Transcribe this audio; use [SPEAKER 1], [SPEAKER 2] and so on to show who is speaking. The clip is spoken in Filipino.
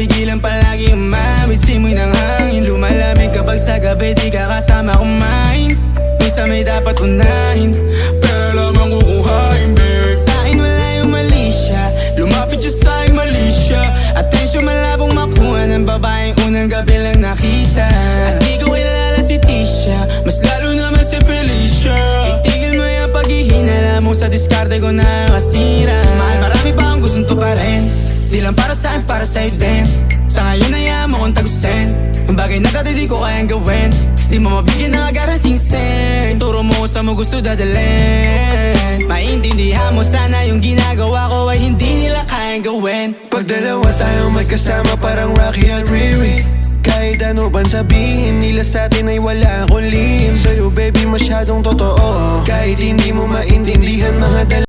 [SPEAKER 1] mapigilan palagi umawit simoy ng hangin. Lumalamig kapag sa gabi di ka kasama kumain. Minsan may dapat unahin, pero lamang kukuhain, babe. Sa'kin wala yung mali siya, lumapit siya sa'kin mali siya. Atensyon malabong makuha ng babaeng unang gabi lang nakita. At di ko kilala si Tisha, mas lalo naman si Felicia. Itigil mo yung paghihinala mo sa diskarte ko na kasira. Mahal, marami pa ang gustong tuparin, di lang para sa'kin, para sa'yo din. Sa ngayon hayaan mo kong tagusin yung bagay na dati di ko kayang gawin. Di mo mabigyan ng agarang singsing, turo mo sa mo gusto dadalhin. Maintindihan mo sana yung ginagawa ko ay hindi nila kayang gawin.
[SPEAKER 2] Pag dalawa tayong magkasama parang Rocky at Riri. Kahit ano bang sabihin nila sa'tin ay wala akong lihim. Sa'yo baby masyadong totoo, kahit hindi mo maintindihan mga